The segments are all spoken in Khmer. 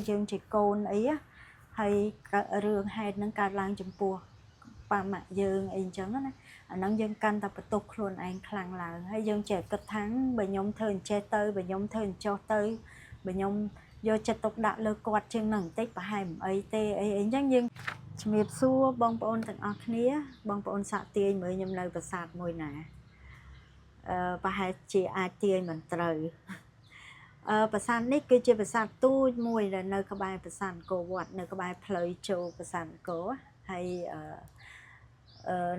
dương chỉ côn ấy á hay rương hay nâng cao lang chấm pua bà mẹ dương in chấm á nâng dương căn tập tục luôn anh khlang là hay dương trẻ cất tháng bởi nhóm thơn che tơi bởi nhóm thơn cho tơi bởi nhóm do chật tục đã lơ quạt trên nâng tích và hai ấy tê ấy chắc nhưng miệp xua bông bông tận ọc nia bông bông xạ tiền mới nhầm lời và sạt mùi nè và hai chị ai tiền mình trờiภาษานี่คือจะภาษาตู้มวยเลยในกบายภาษาโกวัดในกบายเพลย์โจภาษาโกให้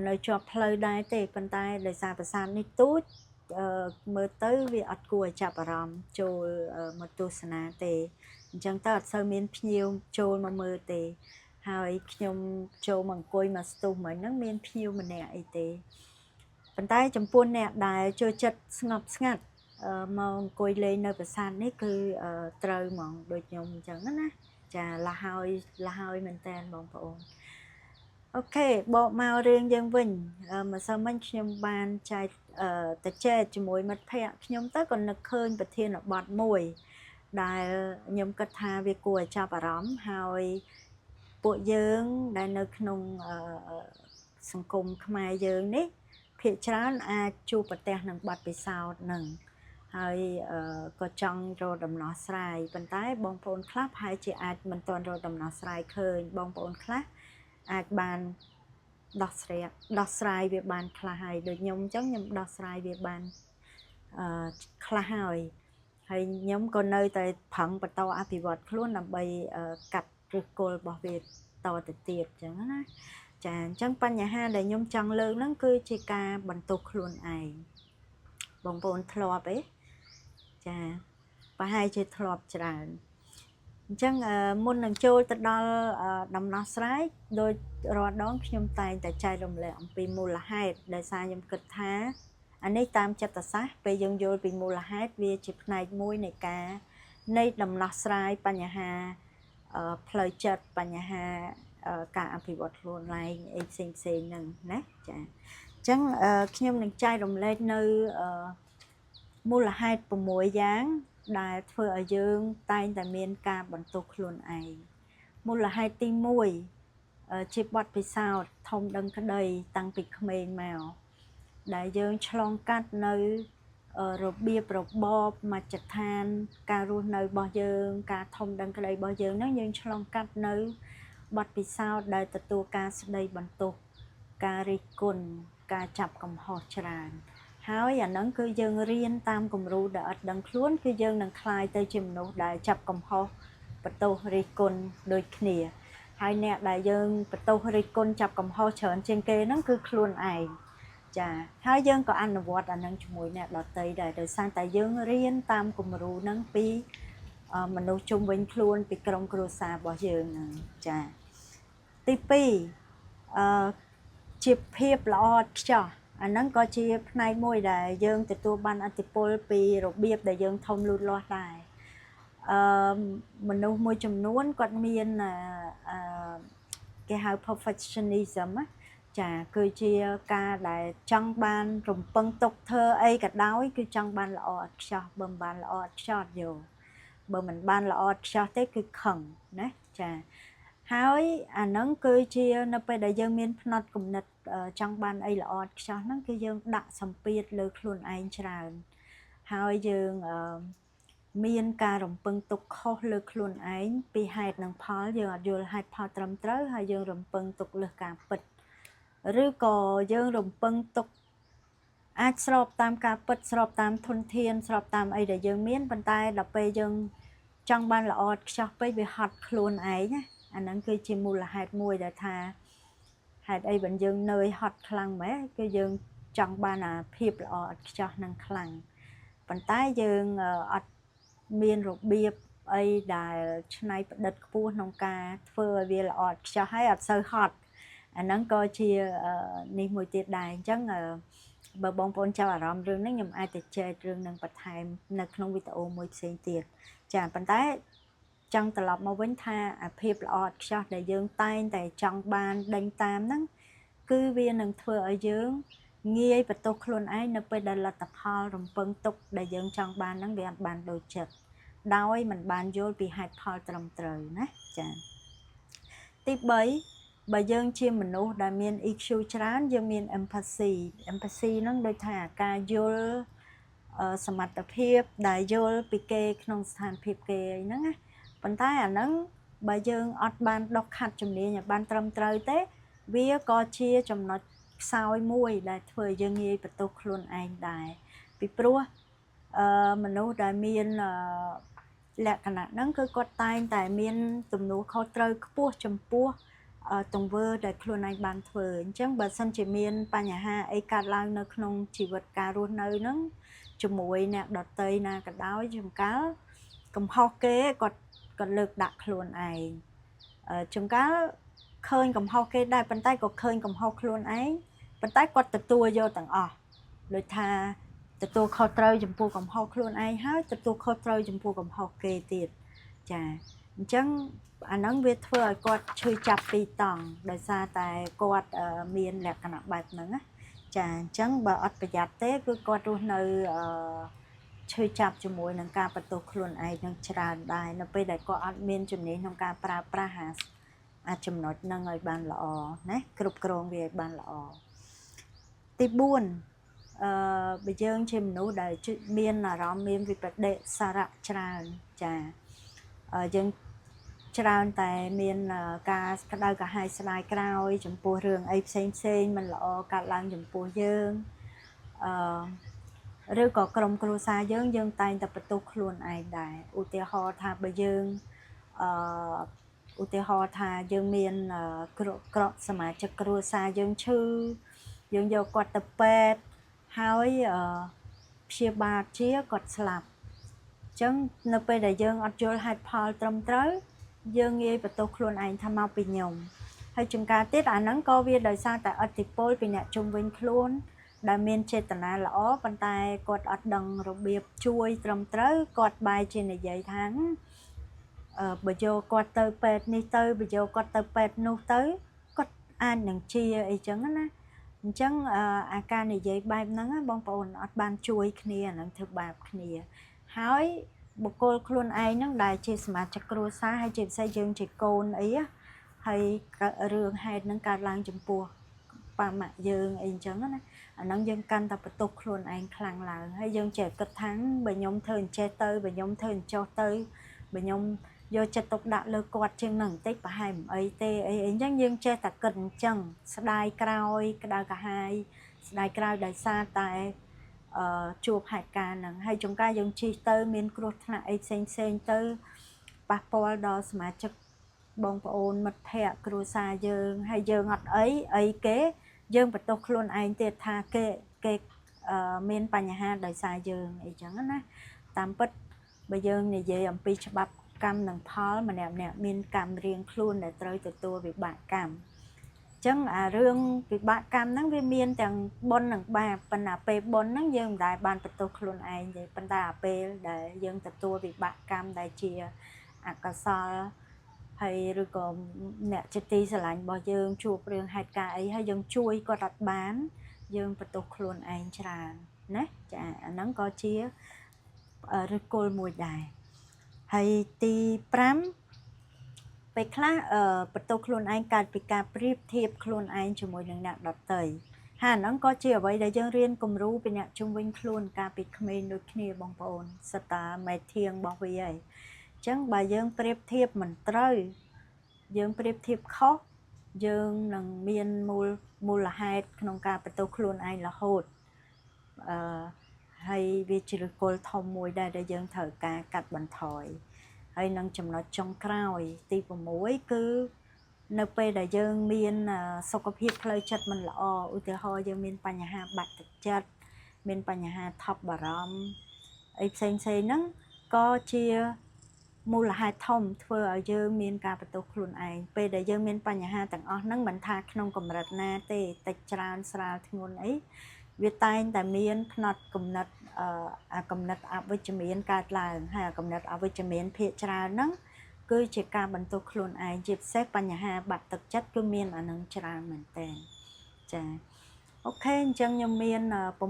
ในจอบเพลย์ได้แต่ปันใต้เลยสาภาษานี่ตู้เมื่อตื้อวิอัดกลัวจับอารมณ์โจมาตุสนาแต่จังตัดเซอร์เมนพิวโจมาเมื่อแต่ให้ขยมโจมังกุยมาสตูเหมือนนักเมียนพิวมันเนี่ยไอแต่ปันใต้จำปวนเนี่ยได้โจจัดสงบสงัดมองกุยเลยในภาษานี่คือเตยมองโดยยมจังนั้นนะจะละหอยมันแทนบองพระองค์โอเคบอกมาเรื่องยังวิ่งมาสมัยขยมบานใจแต่เจ้จมวยมัดแพะขยมตั้งก่อนนักเคยประเทศบอดมวยได้ยมกระทาวิกัวจับร้อมหอยปวดเยิ้งได้ในขนมสังคมขมายเยิ้งนี่เพียรช้านอาจูปะเตะหนังบัดไปสาวหนึ่งให้ก็จังโรดำนอสไลปันท้ายบองโปนคลับให้จีอาจมันตอนโรดำนอสไลเคยบองโปนคลับอาจบานดอสไลเวียบานคลาให้โดยยมจังยมดอสไลเวียบานคลาให้ยมก็เนยแต่ผังปะตออภิวัตคล้วนนำไปกัดหรือโกลบอเวตต่อติดเตียดจังนะจังปัญญาห้าแต่ยมจังเลิกนั่นคือจีกาบรรทุกคล้วนไอบองโปนทลอไปจ้าไปให้ช่วยทลอบจานจังมุนหนังโจตดอลดำน้ำสไลด์โดยรอดองขยมตายแต่ใจลมแหลมปีมูลหายได้สายยมกึศท้าอันนี้ตามจัตตาไปยังโยปีมูลหายเวียจิบในมวยในกาในดำน้ำสไลด์ปัญหาเพลย์จัดปัญหาการอภิวัตรล้วนไล่เองเซ็งหนึ่งนะจ้าจังขยมหนังใจลมแหลมในมูลหายปมวยยางได้เพื่อยืงใต้แต่เมียนกาบรรทุกลุนไอมูลหายตีมวยชิบวัดไปสาวทงดังกระไดตั้งปิดเมนแมวได้ยืงฉลองกัดในระเบียบระบอบมาจัดทานการรุ่นในบ่อยืงการทงดังกระไดบ่อยืงนั่งยืงฉลองกัดในวัดไปสาวได้แต่ตัวการสดายบรรทุกการริกุลการจับกำหอชรานหายอย่างนั้นคือยังเรียนตามกลุ่มรู้ได้ดังคล้วนคือยังนังคลายเตยจิมโนได้จับกำหอประตูริกุลโดยเขียหายเนี่ยได้ยังประตูริกุลจับกำหอเฉินเจงเกนั่นคือคล้วนไอจ้าหายยังก็อันวัดอันนั้นจมูกเนี่ยเราเตยได้โดยสร้างแต่ยังเรียนตามกลุ่มรู้นั่งปีมนุษย์จุ่มวิ่งคล้วนปีกรงกรุษาบ่ยังจ้าตีปีจิบเพียบละอดจ้าอันนั้นก็จะในมวยได้ยังแต่ตัวบันอัติโพลปีระเบียบได้ยังทำรุนรอดได้มนุษย์มวยจำนวนก็มีcái hào perfectionism á chảคือเชียการได้จังบันรมปังตกเธอไอ้กัดดาวคือจังบันละอดชอบเบิ่มบันละอดชอบอยู่เบิ่มมันบันละอดชอบแต่คือขังนะจ้ะหายอันนั้นคือเชียนับไปได้ยังมีพนัดกลุ่มนัดจังบันไอ้ละอดชอบนั่นคือยังดักสัมปีดเลยคลุนไอ้ชราหายยังมีนการรำพึงตกข้อเลือกคลุนไอ้ปีหายนังพอยังอาจจะหายพอตรำเต้หายยังรำพึงตกเลือกการปิดหรือก็ยังรำพึงตกอาจสอบตามการปิดสอบตามทุนเทียนสอบตามไอ้เดี๋ยวยังมีนปันตายดับไปยังจังบันละอดชอบไปหัดคลุนไอ้เนี่ยอันนั้นคือจิมูลหายมวยเดาทาหายไอ้บันยังเนยหัดคลังไหมก็ยังจังบันเพียบละอดชอบนั่งคลังปันตายยังอัดมีนรูปเบียบไอ้ได้ในดัดปูนองกาเฟอร์เวลอดจะให้อัดเซอร์ฮอตอันนั้นก็เชียนี่มวยติดได้จังบะบองปนเจ้าอารมณ์เรื่องนั้นยังไอแต่เจเรื่องนั้นปัจจัยในขนมวิตาโอมวยเสียงติดจากปันตายจังตลอดมาเว้นท่าเพียบละอดชอบได้ยังใต้แต่จังบานดังตามนั้นคือเวียนหนึ่งเฟอร์ở dươngเงี้ยประตูคลุนไอ้นับไปดันละตะพอรำพึงตกได้ยังจังบานนั้นเวียนบานโดยจัด ដោយមិនបានយល់ពីហេតុផលត្រឹមត្រូវណាចា៎ទី3បើយើងជាមនុស្សដែលមាន EQ ច្រើនយើងមាន empathy ហ្នឹងដូចថាការយល់សមត្ថភាពដែលយល់ពីគេក្នុងស្ថានភាពគេអីហ្នឹងណាប៉ុន្តែអាហ្នឹងបើយើងអត់បានដុសខាត់ជំនាញឲ្យបានត្រឹមត្រូវទេវាក៏ជាចំណុចខ្សោយមួយដែលធ្វើឲ្យយើងងាយបន្ទោសខ្លួនឯងដែរពីព្រោះមនុស្សដែលមានលក្ខណៈហ្នឹងគឺគាត់តែងតែមានទំនួលខុសត្រូវខ្ពស់ចំពោះទង្វើដែលខ្លួនឯងបានធ្វើអញ្ចឹងបើសិនជាមានបញ្ហាអីកើតឡើងនៅក្នុងជីវិតការរស់នៅហ្នឹងជាមួយអ្នកដតីណាក៏ដោយជួនកាលកំហុសគេគាត់លើកដាក់ខ្លួនឯងជួនកាលឃើញកំហុសគេដែរប៉ុន្តែក៏ឃើញកំហុសខ្លួនឯងប៉ុន្តែគាត់ទទួលយកទាំងអស់ដូចថាទទួលខុសត្រូវចំពោះកំហុសខ្លួនឯងហើយទទួលខុសត្រូវចំពោះកំហុសគេទៀតចាអញ្ចឹងអាហ្នឹងវាធ្វើឲ្យគាត់ឈឺចាប់ពីរតង់ដោយសារតែគាត់មានលក្ខណៈបែបហ្នឹងណាចាអញ្ចឹងបើអត់ប្រយ័ត្នទេគឺគាត់រស់នៅឈឺចាប់ជាមួយនឹងការបន្ទោសខ្លួនឯងនឹងច្រើនដែរនៅពេលដែលគាត់អត់មានជំនាញក្នុងការប្រើប្រាស់អាចចំណុចហ្នឹងឲ្យបានល្អណាគ្រប់គ្រងវាឲ្យបានល្អទី4បើយើងជាមនុស្សដែលមានអារម្មណ៍មានវិបដិសារៈច្រើនចាយើងច្រើនតែមានការក្តៅក្រហាយស្ដាយក្រោយចំពោះរឿងអីផ្សេងមិនល្អកើតឡើងចំពោះយើងឬក៏ក្រុមគ្រួសារយើងតែងតែបន្ទោសខ្លួនឯងដែរឧទាហរណ៍ថាបើយើងឧទាហរណ៍ថាយើងមានក្រក់សមាជិកគ្រួសារយើងឈឺយើងយកគាត់ទៅពេទ្យហើយព្យាបាលជាគាត់ស្លាប់អញ្ចឹងនៅពេលដែលយើងអត់យល់ហេតុផលត្រឹមត្រូវយើងងាយបន្ទោសខ្លួនឯងថាមកពីខ្ញុំហើយជួនកាលទៀតអាហ្នឹងក៏វាដោយសារតែឥទ្ធិពលពីអ្នកជុំវិញខ្លួនដែលមានចេតនាល្អប៉ុន្តែគាត់អត់ដឹងរបៀបជួយត្រឹមត្រូវគាត់បែរជានិយាយថាបើយកគាត់ទៅពេទ្យនេះទៅបើយកគាត់ទៅពេទ្យនោះទៅគាត់អាចនឹងជាអីចឹងណាអញ្ចឹងអាការនិយាយបែបហ្នឹងបងប្អូនអត់បានជួយគ្នាអាហ្នឹងធ្វើបាបគ្នាហើយបុគ្គលខ្លួនឯងហ្នឹងដែលជាសមាជិកគ្រួសារហើយជាពិសេសយើងជាកូនអីហើយរឿងហេតុហ្នឹងកើតឡើងចំពោះប៉ាម៉ាក់យើងអីចឹងណាអាហ្នឹងយើងកាន់តែបន្ទោសខ្លួនឯងខ្លាំងឡើងហើយយើងចេះគិតថាបើខ្ញុំធ្វើអញ្ចេះទៅបើខ្ញុំធ្វើអញ្ចោះទៅបើខ្ញុំយកចិត្តទុកដាក់លើគាត់ជាងនឹងបន្តិចប្រហែលមិនអីទេអីអញ្ចឹងយើងចេះតែគិតអញ្ចឹងស្ដាយក្រោយក្តៅក្រហាយស្ដាយក្រោយដោយសារតែជួបហេតុការណ៍ហ្នឹងហើយចុងក្រោយយើងជិះទៅមានគ្រោះថ្នាក់អីផ្សេងទៅប៉ះពាល់ដល់សមាជិកបងប្អូនមិត្តភ័ក្តិគ្រួសារយើងហើយយើងអត់អីគេយើងបន្ទោសខ្លួនឯងទៀតថាគេមានបញ្ហាដោយសារយើងអីចឹងណាតាមពិតបើយើងនិយាយអំពីច្បាប់កម្មនិងផលម្នាក់មានកម្មរៀងខ្លួនដែលត្រូវទទួលវិបាកកម្មអញ្ចឹងអារឿងវិបាកកម្មហ្នឹងវាមានទាំងបុណ្យនិងបាបប៉ុន្តែពេលបុណ្យហ្នឹងយើងមិនដែលបានបន្ទោសខ្លួនឯងទេប៉ុន្តែអាពេលដែលយើងទទួលវិបាកកម្មដែលជាអកុសលហើយឬក៏អ្នកជាទីស្រឡាញ់របស់យើងជួបរឿងហេតុការណ៍អីហើយយើងជួយគាត់អត់បានយើងបន្ទោសខ្លួនឯងច្រើនណាចាអាហ្នឹងក៏ជាឫសគល់មួយដែរហើយទី5ពេលខ្លះបន្ទោសខ្លួនឯងកើតពីការប្រៀបធៀបខ្លួនឯងជាមួយនឹងអ្នកដទៃហើយអាហ្នឹងក៏ជាអ្វីដែលយើងរៀនគំរូពីអ្នកជុំវិញខ្លួនកាលពីក្មេងដូចគ្នាបងប្អូនសិតតាមេធៀងរបស់វាហើយអញ្ចឹងបើយើងប្រៀបធៀបមិនត្រូវយើងប្រៀបធៀបខុសយើងនឹងមានមូលហេតុក្នុងការបន្ទោសខ្លួនឯងរហូតហើយវាជាឫសគល់ធំមួយដែរដែលយើងត្រូវការកាត់បន្ថយហើយនឹងចំណុចចុងក្រោយទី6គឺនៅពេលដែលយើងមានសុខភាពផ្លូវចិត្តមិនល្អឧទាហរណ៍យើងមានបញ្ហាបាក់ទឹកចិត្តមានបញ្ហាថប់បារម្ភអីផ្សេងហ្នឹងក៏ជាមូលហេតុធំធ្វើឲ្យយើងមានការបន្ទោសខ្លួនឯងពេលដែលយើងមានបញ្ហាទាំងអស់ហ្នឹងមិនថាក្នុងកម្រិតណាទេតិចច្រើនស្រាលធ្ងន់អីវាតែងតែមានផ្នត់គំនិតគំនិតអវិជ្ជមានកើតឡើងហើយគំនិតអវិជ្ជមានភាគច្រើនហ្នឹងគឺជាការបន្ទោសខ្លួនឯងជាពិសេសបញ្ហាបាក់ទឹកចិត្តគឺមានអានឹងច្រើនមែនតើចាអូខេអញ្ចឹងខ្ញុំមាន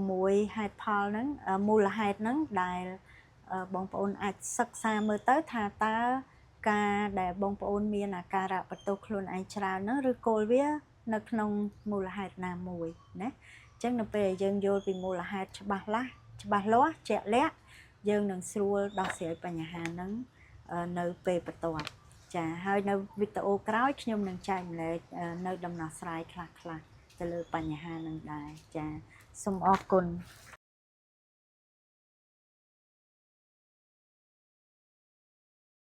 6ហេតុផលហ្នឹងមូលហេតុហ្នឹងដែល បងប្អូនអាចសិក្សាមើលទៅថាតើការដែលបងប្អូនមានអាការៈបន្ទោសខ្លួនឯងច្រើនហ្នឹងឬគល់វានៅក្នុងមូលហេតុណាមួយណាអញ្ចឹងនៅពេលយើងយល់ពីមូលហេតុច្បាស់លាស់ជាក់លាក់យើងនឹងស្រួលដោះស្រាយបញ្ហាហ្នឹងនៅពេលបន្ទាប់ចាហើយនៅវីដេអូក្រោយខ្ញុំនឹងចែកម្លែកនៅដំណោះស្រាយខ្លះៗទៅលើបញ្ហាហ្នឹងដែរចាសូមអរគុណ